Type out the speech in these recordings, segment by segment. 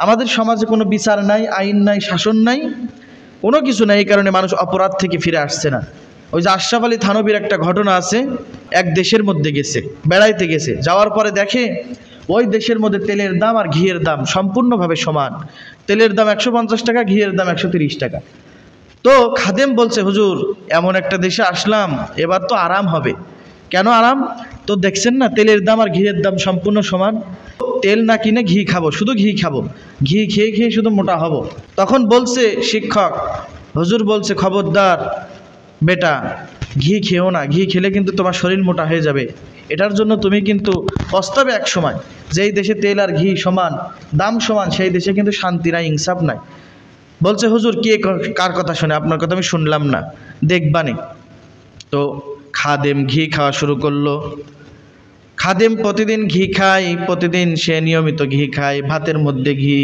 আমাদের সমাজে কোনো বিচার নাই, আইন নাই, শাসন নাই, কোনো কিছু নাই। এই কারণে মানুষ অপরাধ থেকে ফিরে আসছে না। ওই যে আশরাফ আলী থানভীর একটা ঘটনা আছে, এক দেশের মধ্যে গেছে, বেড়াইতে গেছে, যাওয়ার পরে দেখে ওই দেশের মধ্যে তেলের দাম আর ঘিয়ের দাম সম্পূর্ণভাবে সমান। তেলের দাম 150 টাকা, ঘিয়ের দাম 130 টাকা। তো খাদেম বলছে, হুজুর এমন একটা দেশে আসলাম, এবার তো আরাম হবে। কেন আরাম? তো দেখছেন না তেলের দাম আর ঘিয়ের দাম সম্পূর্ণ সমান, তেল না কিনে ঘি খাবো, শুধু ঘি খাবো, ঘি খেয়ে খেয়ে শুধু মোটা হব। তখন বলছে শিক্ষক, হুজুর বলছে খবরদার বেটা, ঘি খেও না, ঘি খেলে কিন্তু তোমার শরীর মোটা হয়ে যাবে। এটার জন্য তুমি কিন্তু পস্তাবে এক সময়, যেই দেশে তেল আর ঘি সমান, দাম সমান, সেই দেশে কিন্তু শান্তি নাই, ইনসাফ নাই। বলছে হুজুর কে কার কথা শুনে, আপনার কথা আমি শুনলাম না, দেখবানে। তো খাদেম ঘি খাওয়া শুরু করলো। খাদেম প্রতিদিন ঘি খায়, প্রতিদিন সে নিয়মিত ঘি খায়, ভাতের মধ্যে ঘি,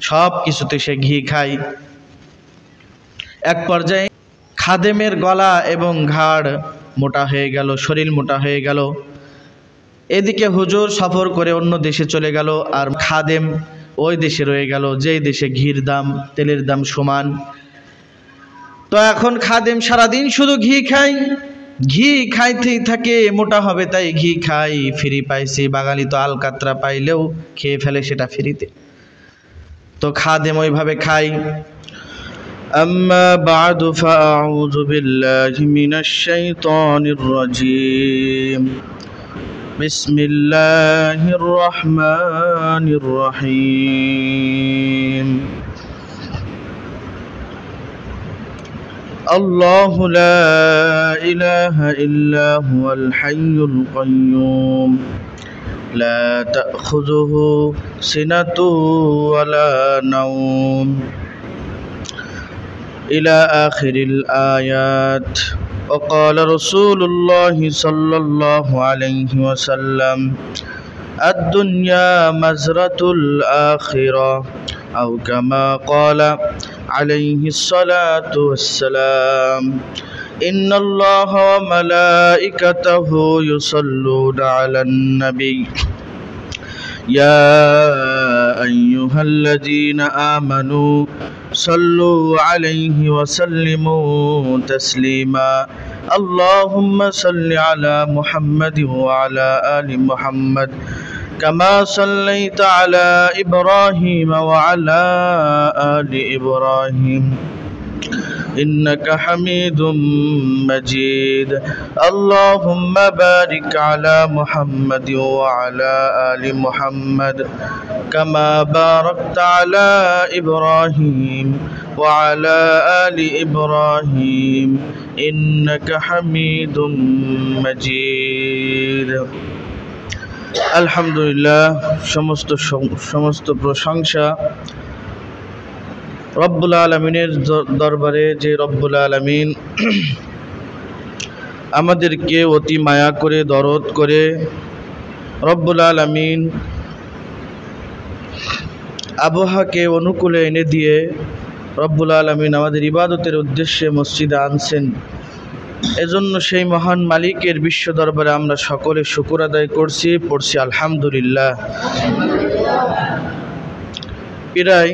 সব কিছুতে সে ঘি খায়। এক পর্যায়ে খাদেমের গলা এবং ঘাড় মোটা হয়ে গেল, শরীর মোটা হয়ে গেল। এদিকে হুজুর সফর করে অন্য দেশে চলে গেল, আর খাদেম ওই দেশে রয়ে গেল যেই দেশে ঘির দাম, তেলের দাম সমান। তো এখন খাদেম সারাদিন শুধু ঘি খায়, ঘি খাইতেই থাকে, মোটা হবে তাই ঘি খাই, ফ্রি পাইছি, বাঙালি তো আলকাতরা পাইলেও খেয়ে ফেলে সেটা ফ্রিতে। তো খাদেম ওইভাবে খাই। আম্মা বা'দু ফাআউযু বিল্লাহি মিনাশ শাইতানির রাজীম। বিসমিল্লাহির রহমানির রহিম। আল্লাহু লা ইলাহা ইল্লা হুয়াল হাইয়ুল কাইয়্যুম লা তা'খুযুহু সিনাতুন ওয়ালা নাওম ইলা আখিরিল আয়াত। وقال رسول الله صلى الله عليه وسلم الدنيا مزرعة الآخرة أو كما قال عليه الصلاة والسلام إن الله وملائكته يصلون على النبي يا أيها الذين آمنوا صلوا عليه وسلموا تسليما اللهم صل على محمد وعلى آل محمد كما صليت على إبراهيم وعلى آل إبراهيم إنك حميد مجيد اللهم بارك على محمد وعلى آل محمد كما باركت على إبراهيم وعلى آل إبراهيم إنك حميد مجيد আলহামদুলিল্লাহ। সমস্ত প্রশংসা রব্বুল আলামিনের দরবারে, যে রব্বুল আলামিন আমাদেরকে অতি মায়া করে, দরদ করে, রব্বুল আলামিন আবহাওয়াকে অনুকূলে এনে দিয়ে রব্বুল আলামিন আমাদের ইবাদতের উদ্দেশ্যে মসজিদে আনছেন। এজন্য সেই মহান মালিকের বিশ্ব দরবারে আমরা সকলে শুকর আদায় পড়ছি আলহামদুলিল্লাহ। প্রায়